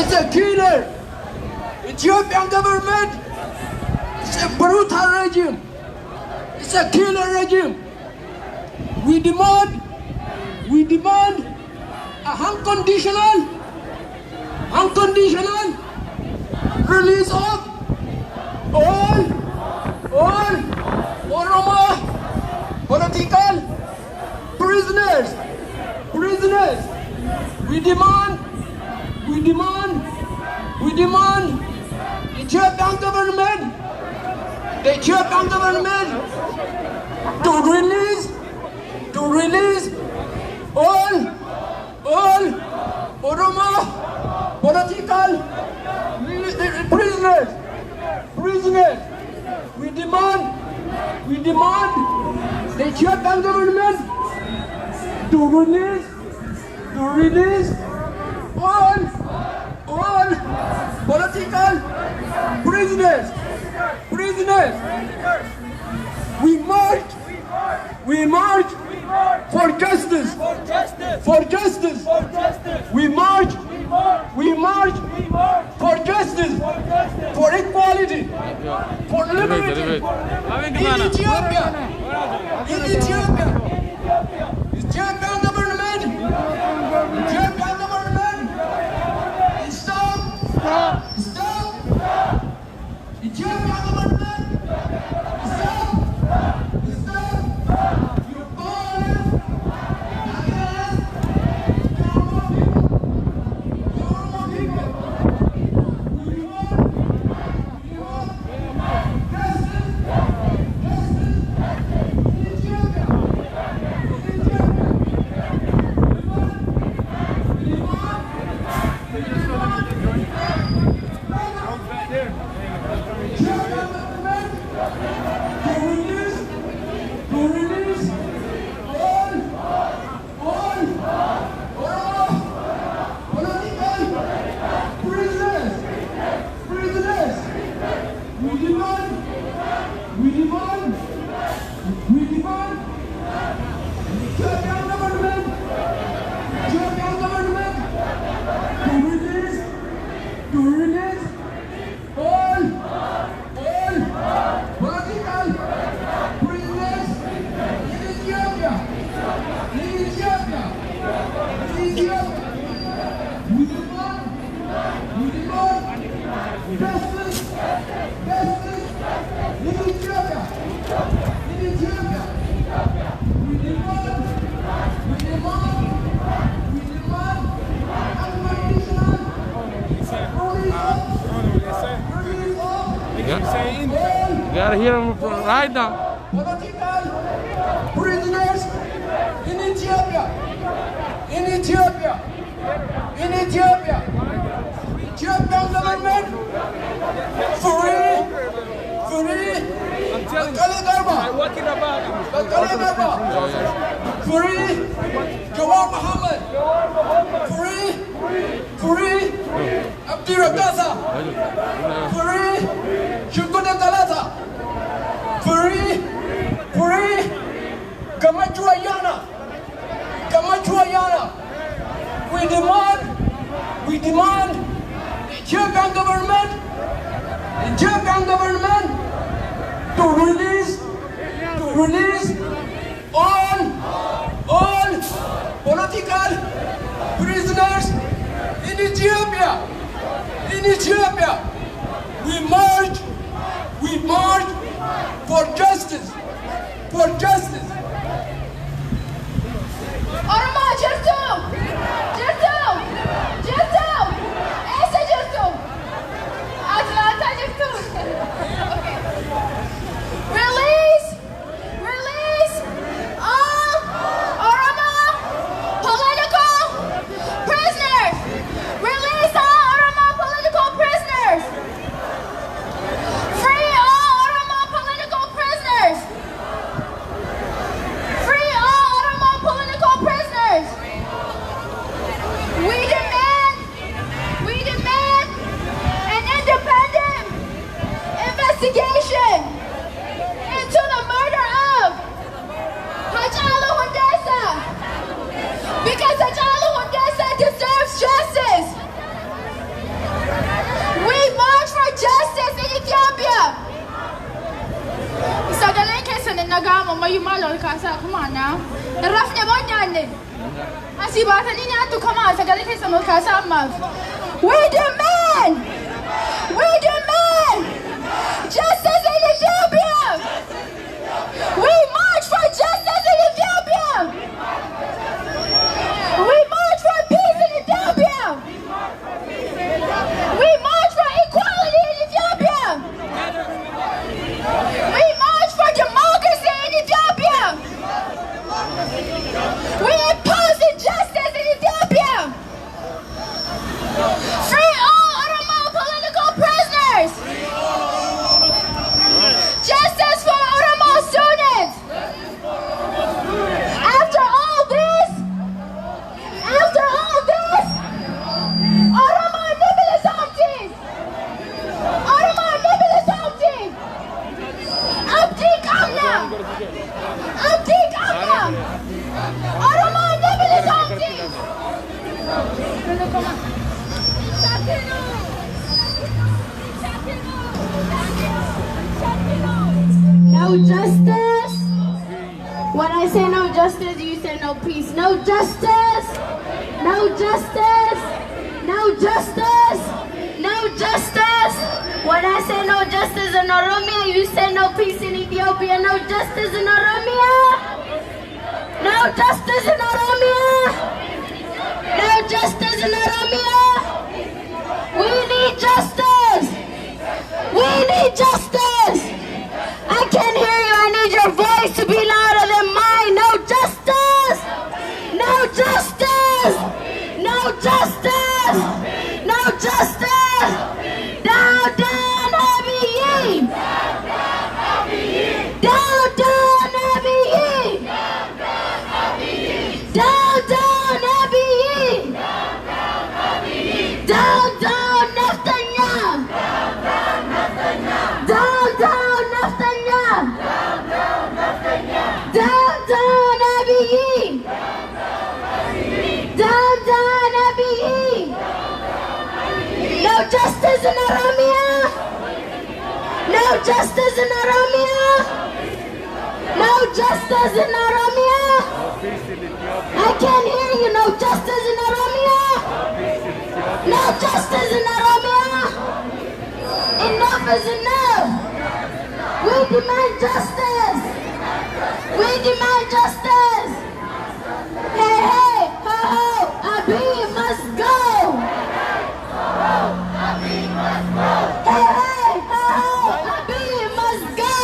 It's a killer. Ethiopian government is a brutal regime. It's a killer regime. We demand a unconditional release of all Oromo political prisoners. We demand the Ethiopian government to release all Oromo political prisoners. We demand the Ethiopian government to release all political prisoners. We march for justice. We march for justice, for equality, for liberty. In Ethiopia, Ethiopian government, stop. Ethiopian government, stop. Your violence against Oromo people. We want justice in Ethiopia. You gotta hear him right now. Political prisoners in Ethiopia. Ethiopian government free. Bakale Garba. Free. Jawar Muhammad. Free. Abdi Ragasa. Free. Shukuna Galata. Free. Gamaju Ayana. We demand the Ethiopian government to release all political prisoners in Ethiopia. We march for justice. Oromo jirtu! Eessa jirtu? Atlanta jirtu? Okay. Release all Oromo political prisoners! Release all Oromo political prisoners! you mal ol kasa. Come on now. Rafne mon yanne. Asi batani nyantu come on. Sagale ke samol kasa amaf. We demand. We demand justice in Ethiopia. We march for justice in Ethiopia. We march for peace in Ethiopia. We march for equality in Ethiopia. We march for democracy in Ethiopia. We oppose injustice in Ethiopia. Free all Oromo political prisoners. Justice for Oromo students. After all this, Oromo nibilis omtis. Oromo nibilis omtis. Abdi kamna. Abdi kamna. Oromo nibilis omtis. No justice. When I say no justice, you say no peace. No justice. No justice. No justice. No justice. When I say no justice in Oromia, you say no peace in Ethiopia. No justice in Oromia. No justice in Oromia. No justice in Oromia. We need justice. We need justice. I can't hear you. I need your voice to be louder than mine. No justice. No justice. No justice. No justice. Down, down, Abiy. Down, down, Abiy. Down, down, Abiy. Down, down, Netanyahu. Down, down, Netanyahu. Down, down, Abiy. Down, down, Abiy. No justice in Oromia. No justice in Oromia. No justice in Oromia. I can't hear you. No justice in Oromia. No justice in Oromia. Enough is enough. We demand justice. We demand justice. Hey, hey, ho, ho, Abiy must go. Hey, hey, ho, ho, Abiy must go.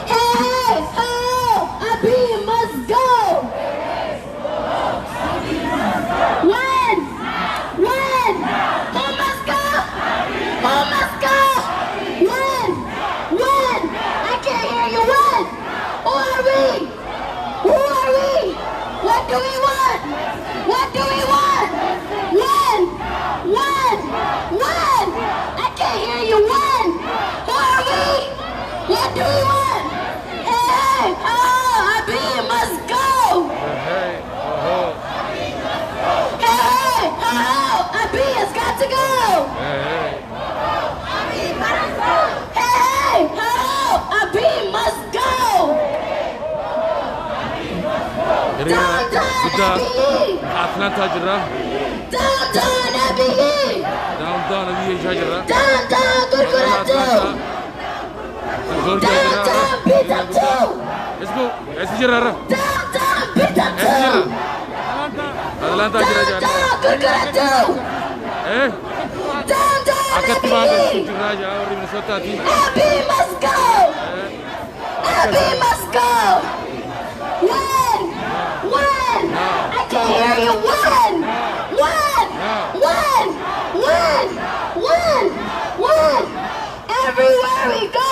Hey, hey, ho, Abiy must go. When? When? Who must go? Who must go? When? When? I can't hear you. When? Who are we? Who are we? What do we want? What do we want? When? When? When? I can't hear you. When? Who are we? What do we want? Hey, hey, oh, Abiy must go. Hey, hey, oh, Abiy has got to go. Hey, hey, oh, Abiy must go. Down, down, Abiy. Atalanta jirra. Down, down, Abiy. Down Abiy jirra. Down, Qeerroo. Down, beat up too. Let's go. Let's jirra. Down, beat up too. Atalanta jirra. Down, Qeerroo. Eh? Down, Akatti baga Abiy. jirra ja ori Minnesota ti. Abiy must go. Abiy must go. When? When? I can't hear you. When? When? When? When? When? When? Everywhere we go,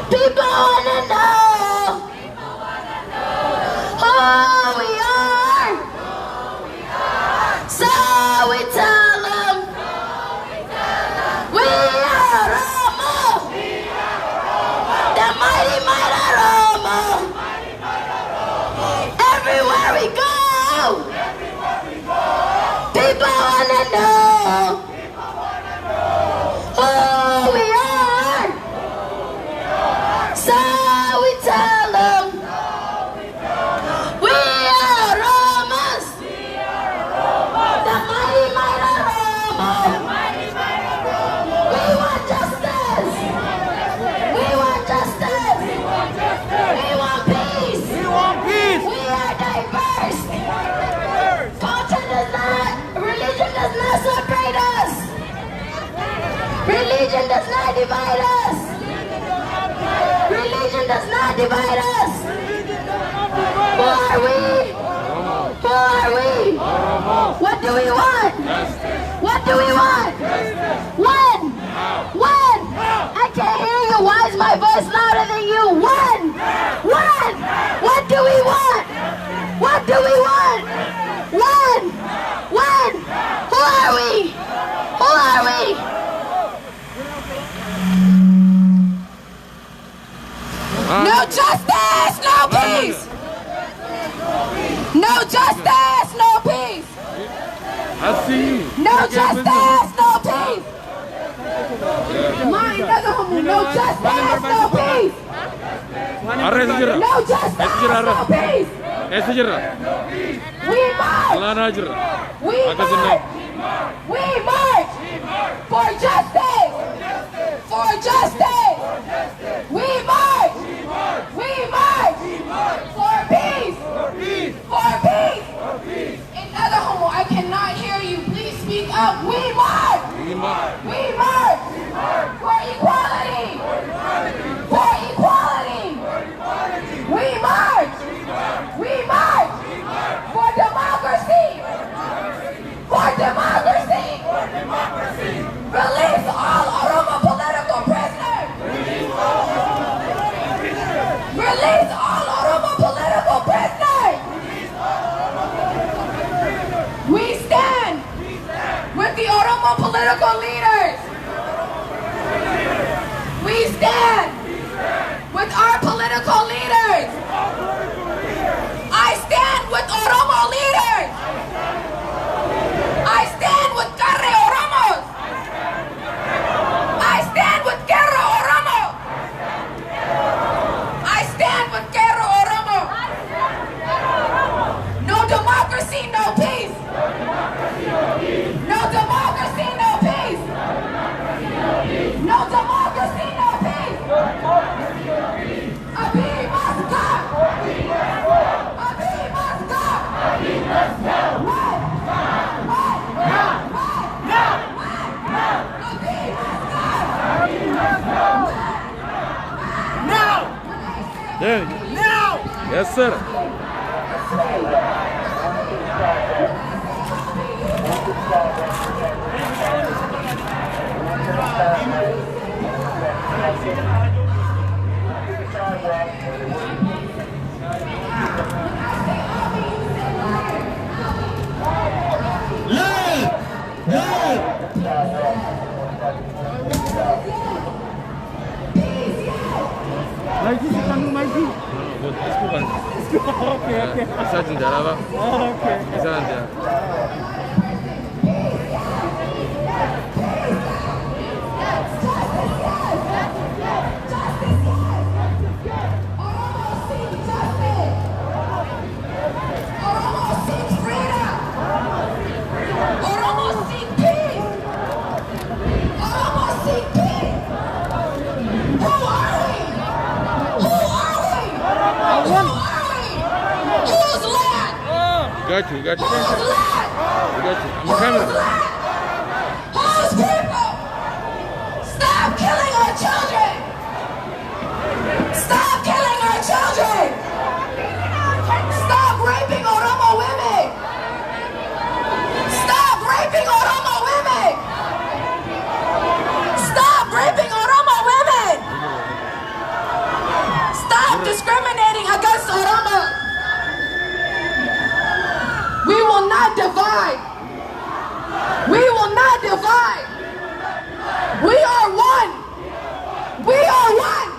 people wanna know who we are. So we tell them we are Oromo, the mighty Oromo. Everywhere we divide us? Who are we? Who are we? What do we want? What do we want? When? When? I can't hear you. Why is my voice louder than you? When? When? What do we want? What do we want? When? When? Who are we? Who are we? No justice, no peace. No justice, no peace. I see you. No justice, no peace. Mine doesn't hold me. No justice, no peace. Arrest Jirra. No justice, no peace. Jirra. We march. Alana Jirra. We march. We march for justice. For justice. We march. We march for peace. For peace. Another homo, I cannot hear you. Please speak up. We march. We march. We march for equality. For equality. We march. We march for democracy. For democracy. Release all Oromo political prisoners. Release all Oromo political prisoners. We stand with the Oromo political leaders. We stand with our political leaders. I stand with Oromo leaders. I stand with Qarree Oromos. I stand with Qeerroo Oromo. I stand with Qeerroo Oromo. No democracy, no peace. No democracy, no peace. No democracy, no peace. Abi must go. Abi must go. There. Now! Yes, sir. Mikey, si kanu Mikey. Isku kan. Okay. Bisa jendela pak. Okay. Bisa nanti ya. Got you. Got you. I'm coming. Whose people? Stop killing our children! Stop killing our children! Stop raping Oromo women! Stop raping Oromo women! Stop raping Oromo women! Stop discriminating against Oromo! We will not divide. We will not divide. We are one. We are one.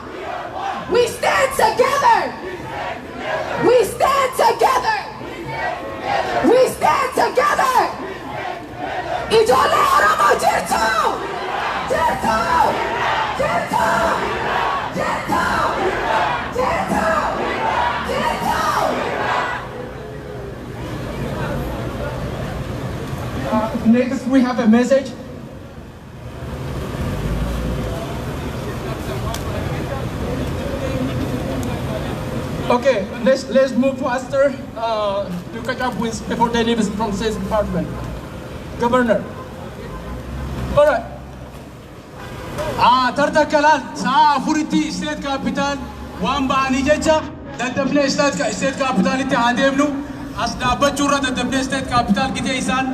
We stand together. We stand together. We stand together. Ijole Oromo jirtu. Jirtu. Jirtu. Jirtu. Jirtu. Jirtu. Next, we have a message. Okay, let's move faster to catch up with before they leave from State Department. Governor. All right. Tartakalan sa Furiti State Capital waan ba'anii jecha daddafnee isteet kaapitaalitti haa deemnu as dhaabbachuurra daddafnee isteet kaapitaal gitee isaan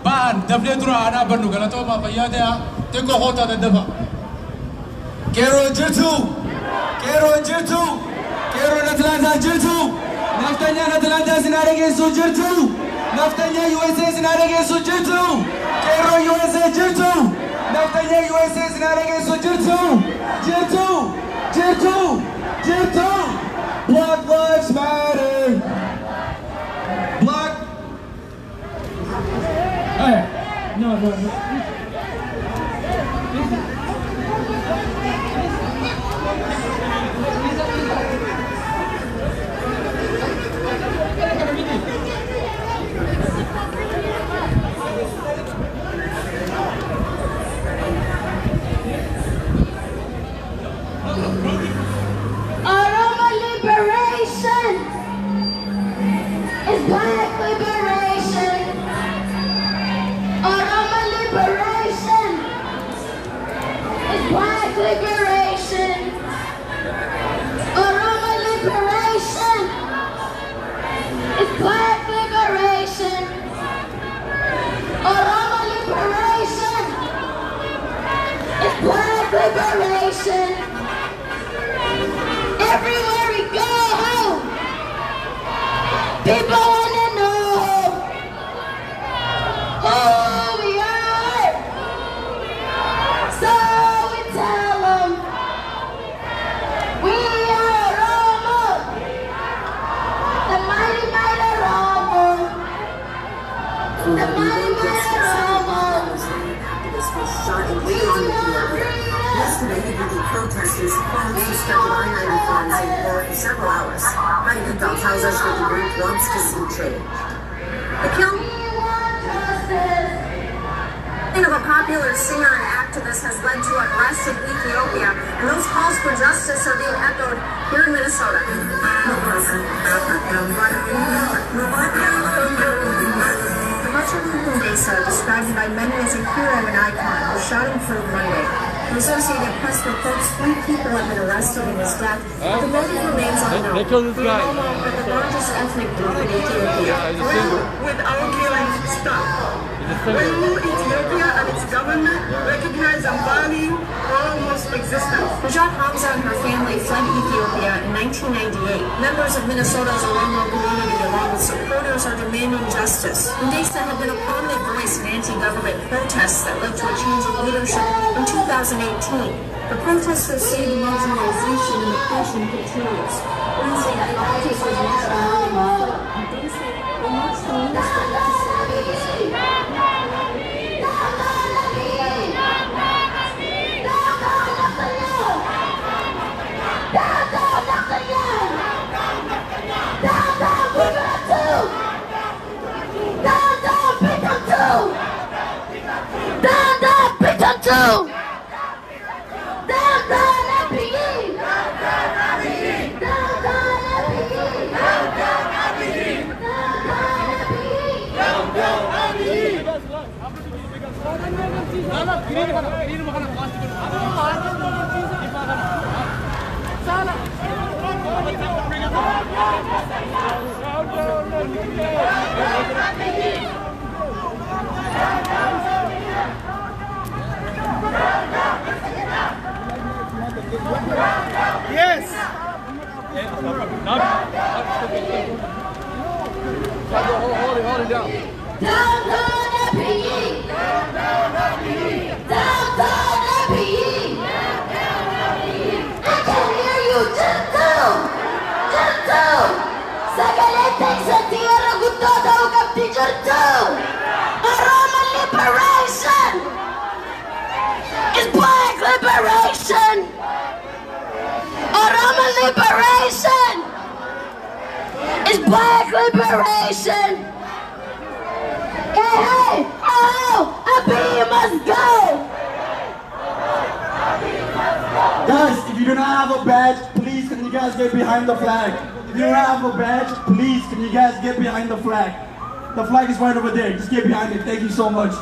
ba'an dafnee dura haa dhaabbannu galatoomaa fayyaa ta'aa xiqqoo hoota daddafa. Qeerroo jirtu! Qeerroo jirtu! Qeerroon Atalantaa jirtu! Naftanyaan Atalantaa isin dhageessuu jirtu! Naftanyaan USA isin dhageessuu jirtu! Qeerroo USA jirtu! Naftanyaan USA isin dhageessuu jirtu! Jirtu! Jirtu! Jirtu! Black Lives Matter! Black... Hey, no. Oromo liberation is black liberation. Oromo liberation is black liberation. Oromo liberation is black liberation. Oromo liberation is black liberation. Everywhere we go, people wanna know who we are. So we tell them we are Oromo, the mighty Oromo, the mighty Oromo. We are Yesterday, the protesters closed suspended I-94 for several hours. President Bell tells us that the group wants to see change. The killing of a popular singer and activist has led to unrest in Ethiopia, and those calls for justice are being echoed here in Minnesota. The merchant from Desa, described by many as a hero and icon, was shot and killed Monday. The Associated Press reports 3 people have been arrested in his death, but the motive remains unknown. They killed this guy. The largest ethnic group in Ethiopia. With our killing stop. Will Ethiopia and its government recognize and value Oromo's existence? Najat Hamza and her family fled Ethiopia in 1998. Members of Minnesota's Oromo community, along with supporters, are demanding justice. Ndesa had been a prominent voice in anti-government protests that led to a change of leadership in 2018. The protesters say the marginalization and oppression continues. Wednesday, the office was marched on Ndesa will march the minister to Yes! Hold it down. Oromo liberation is black liberation. Oromo liberation is black liberation. Hey, hey, oh, Abiy must go. Guys, if you do not have a badge, please can you guys get behind the flag? If you don't have a badge, please can you guys get behind the flag? The flag is right over there. Just get behind it. Thank you so much.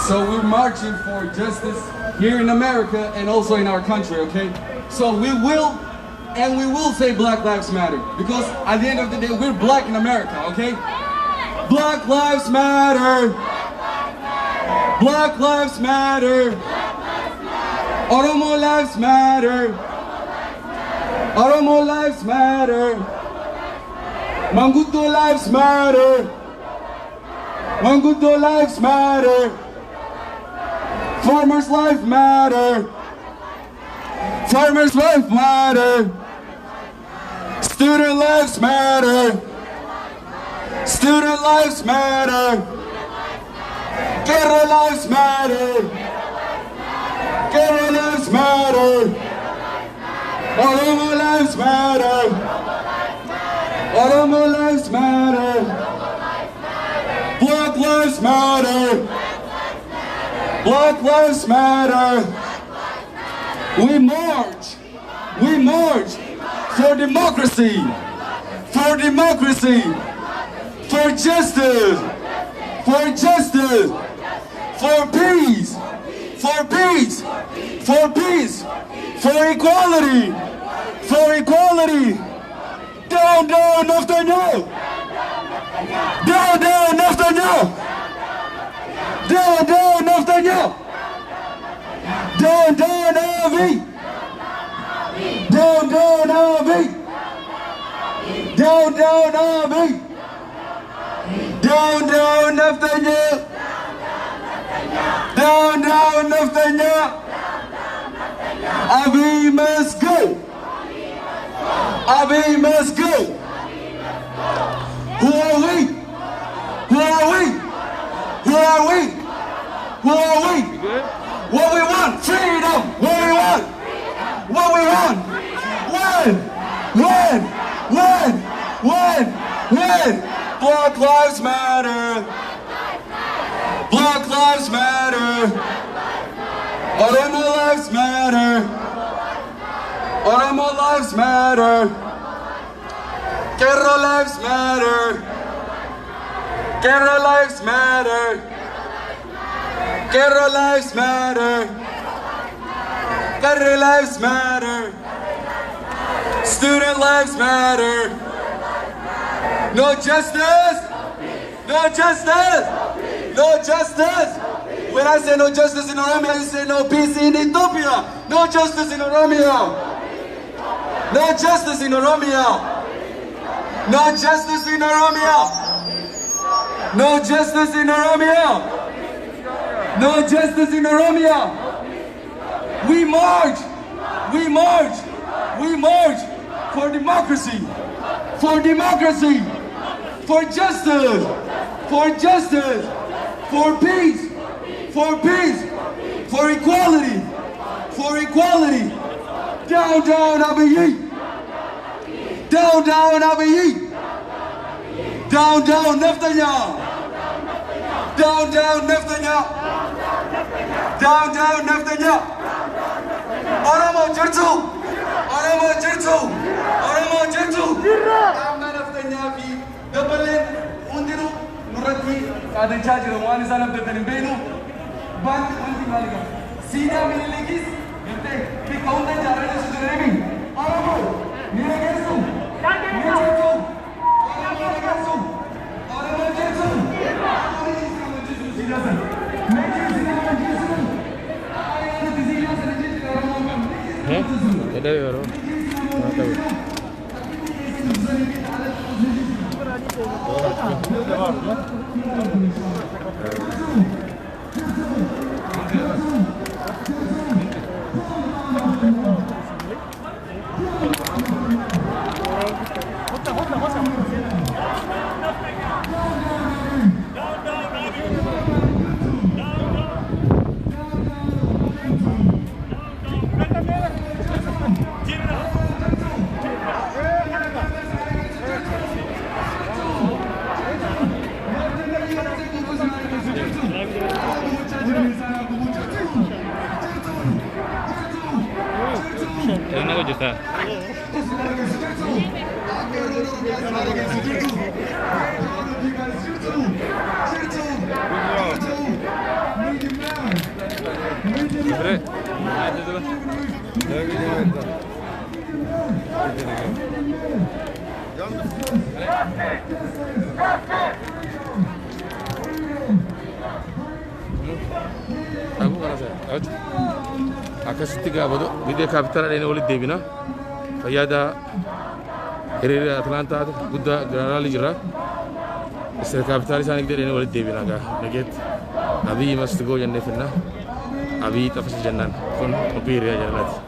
So we're marching for justice here in America and also in our country, okay? So we will say Black Lives Matter, because at the end of the day, we're black in America, okay? Black Lives Matter! Black Lives Matter! Oromo Lives Matter! Oromo Lives Matter! Manguddo Lives Matter! Manguddo Lives Matter! Farmers' life matter! Farmers' life matter! Student lives matter! Student lives matter! Qeerroo lives matter! Qeerroo lives matter! Oromo lives matter! Oromo lives matter! Black lives matter! Black Lives Matter! We march for democracy, for democracy, for justice, for justice, for peace, for peace, for peace, for equality, for equality. Down, down, Netanyahu! Down, down, Netanyahu! Down, down, Netanyahu! Down, down, Avi! Down, down, Avi! Down, down, Avi! Down, down, Netanyahu! Down, down, Netanyahu! Avi must go! Avi must go! Who are we? Who are we? Who are we? Who are we? What we want? Freedom! What we want? What we want? When? Black Lives Matter! Black Lives Matter! Oromo Lives Matter! Oromo Lives Matter! Qeerroo Lives Matter! Qeerroo Lives Matter! Qeerroo Lives Matter! Qeerroo Lives Matter! Student lives matter! No justice! No justice! No justice! When I say no justice in Oromia, you say no peace in Ethiopia! No justice in Oromia! No justice in Oromia! No justice in Oromia! No justice in Oromia! No justice in Oromia! We march! We march! We march for democracy! For democracy! For justice! For justice! For peace! For peace! For equality! For equality! Down, down, Abiy! Down, down, Abiy! Down, down, Netanyahu! Down, down, Netanyahu! Down, down, Netanyahu! Oromo Qeerroo! Oromo Qeerroo! Oromo Qeerroo! Amma Netanyahu fi dabaleen hundiru nurratti qaadachaa jira waan isaan abdatan hin beeknu baanti wanti maaliqa siidaa minilikis gartee bikka hunda ijaarranii su jireemi Oromo ni dhageessu ni jirtu Oromo dhageessu Oromo Qeerroo siidaa sana Ada ya, bro. Tahu. Jangan aku juta. Bre. Ada tu lah. Lagi dia. Aku kan saya. Akkasitti gaafatu biyya kaapitaala dheeni walitti deebina fayyaada hiriira Atalantaatu guddaa garaaraalii jira isra kaapitaala isaanii dheeni walitti deebina gaa nageet Abiy must go jennee finna Abiy xafasa jennaan kun qophii hiriira jaalati.